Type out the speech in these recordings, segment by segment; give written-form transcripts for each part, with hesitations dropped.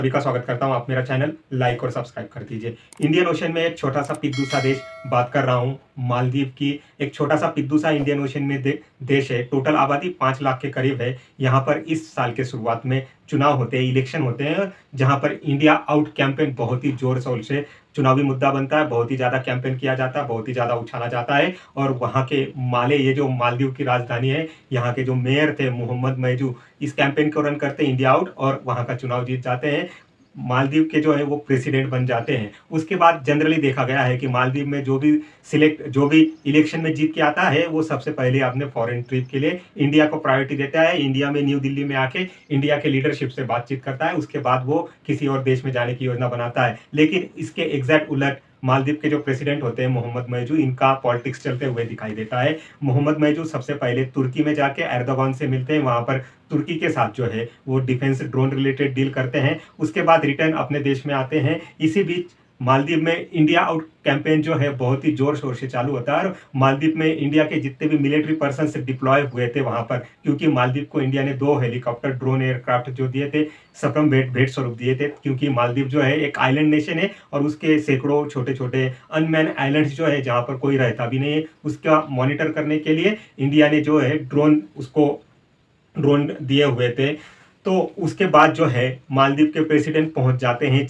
सभी का स्वागत करता हूं। आप मेरा चैनल लाइक और सब्सक्राइब कर दीजिए। इंडियन ओशन में एक छोटा सा पिद्दू सा देश बात कर रहा हूं, मालदीव की। एक छोटा सा पिद्दू सा इंडियन ओशन में देश है। टोटल आबादी 5 लाख के करीब है। यहाँ पर इस साल के शुरुआत में चुनाव होते हैं, इलेक्शन होते हैं, जहाँ पर इंडिया आउट कैंपेन बहुत ही जोर शोर से चुनावी मुद्दा बनता है। बहुत ही ज़्यादा कैंपेन किया जाता है, बहुत ही ज़्यादा उछाला जाता है। और वहाँ के माले, ये जो मालदीव की राजधानी है, यहाँ के जो मेयर थे मोहम्मद मैजू, इस कैंपेन को रन करते हैं इंडिया आउट और वहाँ का चुनाव जीत जाते हैं। मालदीव के जो है वो प्रेसिडेंट बन जाते हैं। उसके बाद जनरली देखा गया है कि मालदीव में जो भी इलेक्शन में जीत के आता है, वो सबसे पहले अपने फॉरेन ट्रिप के लिए इंडिया को प्रायोरिटी देता है। इंडिया में, न्यू दिल्ली में आके इंडिया के लीडरशिप से बातचीत करता है। उसके बाद वो किसी और देश में जाने की योजना बनाता है। लेकिन इसके एग्जैक्ट उलट मालदीव के जो प्रेसिडेंट होते हैं मोहम्मद मैजू, इनका पॉलिटिक्स चलते हुए दिखाई देता है। मोहम्मद मैजू सबसे पहले तुर्की में जाके एर्दोगान से मिलते हैं। वहां पर तुर्की के साथ जो है वो डिफेंस ड्रोन रिलेटेड डील करते हैं। उसके बाद रिटर्न अपने देश में आते हैं। इसी बीच मालदीव में इंडिया आउट कैंपेन जो है बहुत ही जोर शोर से चालू होता है। और मालदीव में इंडिया के जितने भी मिलिट्री पर्सन डिप्लॉय हुए थे वहां पर, क्योंकि मालदीव को इंडिया ने 2 हेलीकॉप्टर ड्रोन एयरक्राफ्ट जो दिए थे, सकम भेंट स्वरूप दिए थे। क्योंकि मालदीव जो है एक आइलैंड नेशन है और उसके सैकड़ों छोटे छोटे अनमैन आइलैंड्स जो है जहां पर कोई रहता भी नहीं है, उसका मॉनिटर करने के लिए इंडिया ने जो है ड्रोन दिए हुए थे। तो उसके बाद जो है मालदीव के प्रेसिडेंट पहुंच जाते हैं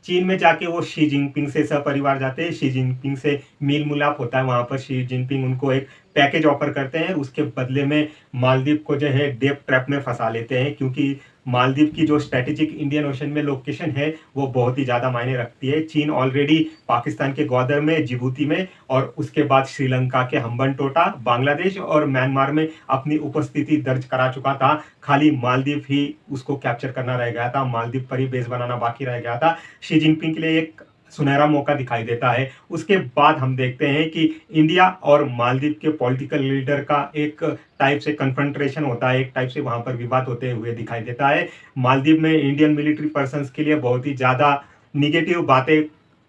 चीन में जाके वो शी जिनपिंग से सपरिवार जाते हैं। शी जिनपिंग से मेल मिलाप होता है। वहां पर शी जिनपिंग उनको एक पैकेज ऑफर करते हैं। उसके बदले में मालदीव को जो है डेप ट्रैप में फंसा लेते हैं, क्योंकि मालदीव की जो स्ट्रेटेजिक इंडियन ओशन में लोकेशन है वो बहुत ही ज़्यादा मायने रखती है। चीन ऑलरेडी पाकिस्तान के ग्वादर में, जिबूती में और उसके बाद श्रीलंका के हम्बनटोटा, बांग्लादेश और म्यांमार में अपनी उपस्थिति दर्ज करा चुका था। खाली मालदीव ही उसको कैप्चर करना रह गया था। मालदीव पर ही बेस बनाना बाकी रह गया था। शी जिनपिंग के लिए एक सुनहरा मौका दिखाई देता है। उसके बाद हम देखते हैं कि इंडिया और मालदीव के पॉलिटिकल लीडर का एक टाइप से कन्फ्रंट्रेशन होता है, एक टाइप से वहां पर विवाद होते हुए दिखाई देता है। मालदीव में इंडियन मिलिट्री पर्सन्स के लिए बहुत ही ज्यादा निगेटिव बातें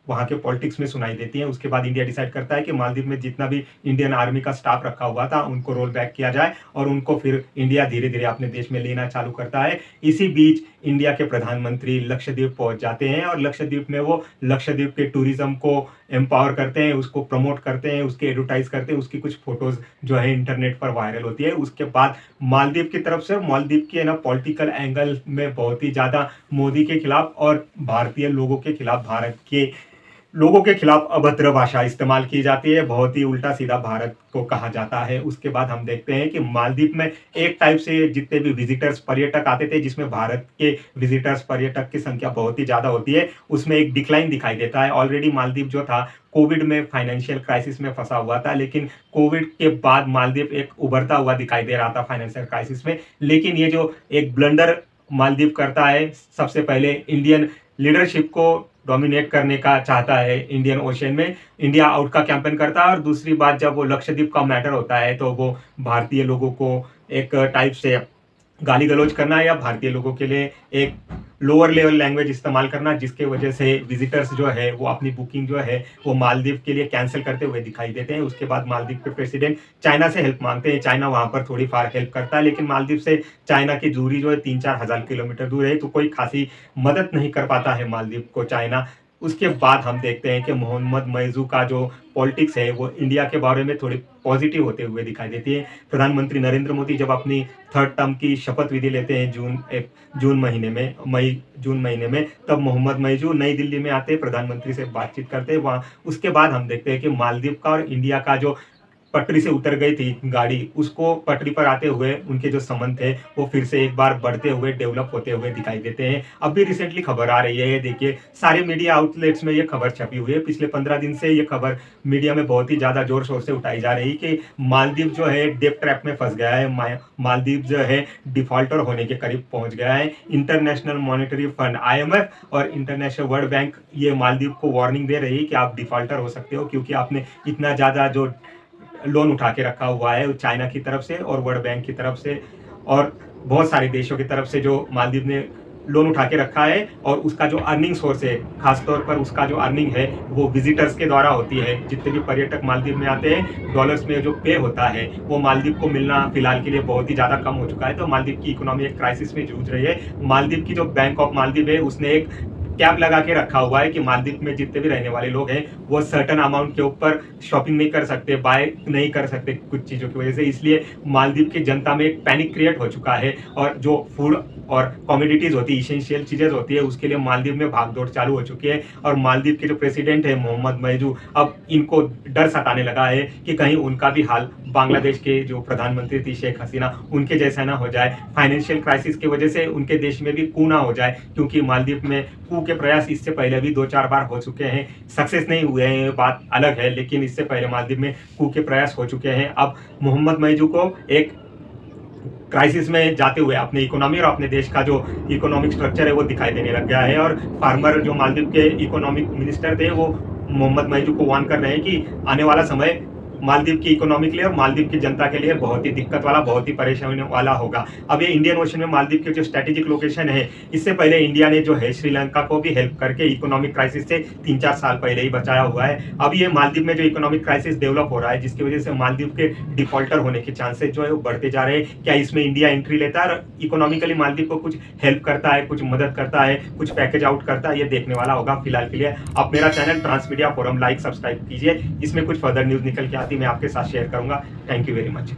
वहां के पॉलिटिक्स में सुनाई देती हैं। उसके बाद इंडिया डिसाइड करता है कि मालदीव में जितना भी इंडियन आर्मी का स्टाफ रखा हुआ था उनको रोल बैक किया जाए और उनको फिर इंडिया धीरे धीरे अपने देश में लेना चालू करता है। इसी बीच इंडिया के प्रधानमंत्री लक्षद्वीप पहुंच जाते हैं और लक्षद्वीप में वो लक्षद्वीप के टूरिज्म को एम्पावर करते हैं, उसको प्रमोट करते हैं, उसके एडवर्टाइज करते हैं। उसकी कुछ फोटोज जो है इंटरनेट पर वायरल होती है। उसके बाद मालदीव की तरफ से, मालदीव के ना पॉलिटिकल एंगल में बहुत ही ज्यादा मोदी के खिलाफ और भारतीय लोगों के खिलाफ, भारत के लोगों के खिलाफ अभद्र भाषा इस्तेमाल की जाती है। बहुत ही उल्टा सीधा भारत को कहा जाता है। उसके बाद हम देखते हैं कि मालदीव में एक टाइप से जितने भी विजिटर्स, पर्यटक आते थे, जिसमें भारत के विजिटर्स, पर्यटक की संख्या बहुत ही ज्यादा होती है, उसमें एक डिक्लाइन दिखाई देता है। ऑलरेडी मालदीव जो था कोविड में फाइनेंशियल क्राइसिस में फंसा हुआ था, लेकिन कोविड के बाद मालदीव एक उभरता हुआ दिखाई दे रहा था फाइनेंशियल क्राइसिस में। लेकिन ये जो एक ब्लंडर मालदीव करता है, सबसे पहले इंडियन लीडरशिप को डोमिनेट करने का चाहता है इंडियन ओशन में, इंडिया आउट का कैंपेन करता है। और दूसरी बात, जब वो लक्षद्वीप का मैटर होता है तो वो भारतीय लोगों को एक टाइप से गाली गलौज करना या भारतीय लोगों के लिए एक लोअर लेवल लैंग्वेज इस्तेमाल करना, जिसके वजह से विजिटर्स जो है वो अपनी बुकिंग जो है वो मालदीव के लिए कैंसिल करते हुए दिखाई देते हैं। उसके बाद मालदीव के प्रेसिडेंट चाइना से हेल्प मांगते हैं। चाइना वहां पर थोड़ी फार हेल्प करता है, लेकिन मालदीव से चाइना की दूरी जो है 3-4 हजार किलोमीटर दूर है, तो कोई खासी मदद नहीं कर पाता है मालदीव को चाइना। उसके बाद हम देखते हैं कि मोहम्मद मैजू का जो पॉलिटिक्स है वो इंडिया के बारे में थोड़ी पॉजिटिव होते हुए दिखाई देती है। प्रधानमंत्री नरेंद्र मोदी जब अपनी 3rd टर्म की शपथ विधि लेते हैं जून महीने में, तब मोहम्मद मैजू नई दिल्ली में आते हैं, प्रधानमंत्री से बातचीत करते हैं वहाँ। उसके बाद हम देखते हैं कि मालदीव का और इंडिया का जो पटरी से उतर गई थी गाड़ी, उसको पटरी पर आते हुए उनके जो संबंध थे वो फिर से एक बार बढ़ते हुए, डेवलप होते हुए दिखाई देते हैं। अब भी रिसेंटली खबर आ रही है, ये देखिए सारे मीडिया आउटलेट्स में ये खबर छपी हुई है। पिछले 15 दिन से ये खबर मीडिया में बहुत ही ज्यादा जोर शोर से उठाई जा रही है कि मालदीव जो है डेप ट्रैप में फंस गया है, मालदीव जो है डिफॉल्टर होने के करीब पहुंच गया है। इंटरनेशनल मॉनेटरी फंड IMF और इंटरनेशनल वर्ल्ड बैंक ये मालदीव को वार्निंग दे रही है कि आप डिफॉल्टर हो सकते हो, क्योंकि आपने इतना ज्यादा जो लोन उठा के रखा हुआ है चाइना की तरफ से और वर्ल्ड बैंक की तरफ से और बहुत सारे देशों की तरफ से, जो मालदीव ने लोन उठा के रखा है और उसका जो अर्निंग सोर्स है, खासतौर पर उसका जो अर्निंग है वो विजिटर्स के द्वारा होती है। जितने भी पर्यटक मालदीव में आते हैं, डॉलर्स में जो पे होता है वो मालदीव को मिलना फिलहाल के लिए बहुत ही ज़्यादा कम हो चुका है। तो मालदीव की इकोनॉमी एक क्राइसिस में जूझ रही है। मालदीव की जो बैंक ऑफ मालदीव है उसने एक कैप लगा के रखा हुआ है कि मालदीव में जितने भी रहने वाले लोग हैं वो सर्टन अमाउंट के ऊपर शॉपिंग नहीं कर सकते, बाय नहीं कर सकते कुछ चीज़ों की वजह से। इसलिए मालदीव की जनता में एक पैनिक क्रिएट हो चुका है और जो फूड और कॉमोडिटीज़ होती है, इसेंशियल चीज़ें होती है, उसके लिए मालदीव में भागदौड़ चालू हो चुकी है। और मालदीव के जो प्रेसिडेंट है मोहम्मद मैजू, अब इनको डर सताने लगा है कि कहीं उनका भी हाल बांग्लादेश के जो प्रधानमंत्री थी शेख हसीना उनके जैसा ना हो जाए, फाइनेंशियल क्राइसिस की वजह से उनके देश में भी कू ना हो जाए। क्योंकि मालदीव में कू के प्रयास इससे पहले भी 2-4 बार हो चुके हैं, सक्सेस नहीं हुए हैं, बात अलग है, लेकिन इससे पहले मालदीव में कू के प्रयास हो चुके हैं। अब मोहम्मद मैजू को एक क्राइसिस में जाते हुए अपने इकोनॉमी और अपने देश का जो इकोनॉमिक स्ट्रक्चर है वो दिखाई देने लग गया है। और फार्मर जो मालदीव के इकोनॉमिक मिनिस्टर थे वो मोहम्मद मैजू को वार्न कर रहे हैं कि आने वाला समय मालदीव की इकोनॉमी के लिए और मालदीव की जनता के लिए बहुत ही दिक्कत वाला, बहुत ही परेशानी वाला होगा। अब ये इंडियन ओशन में मालदीव के जो स्ट्रेटेजिक लोकेशन है, इससे पहले इंडिया ने जो है श्रीलंका को भी हेल्प करके इकोनॉमिक क्राइसिस से 3-4 साल पहले ही बचाया हुआ है। अब ये मालदीव में जो इकोनॉमिक क्राइसिस डेवलप हो रहा है, जिसकी वजह से मालदीव के डिफॉल्टर होने के चांसेस जो है वो बढ़ते जा रहे हैं। क्या इसमें इंडिया एंट्री लेता है और इकोनॉमिकली मालदीव को कुछ हेल्प करता है, कुछ मदद करता है, कुछ पैकेज आउट करता है, ये देखने वाला होगा। फिलहाल के लिए आप मेरा channel transmedia forum like subscribe कीजिए, इसमें कुछ फर्दर न्यूज निकल के आती मैं आपके साथ शेयर करूंगा। Thank you very much.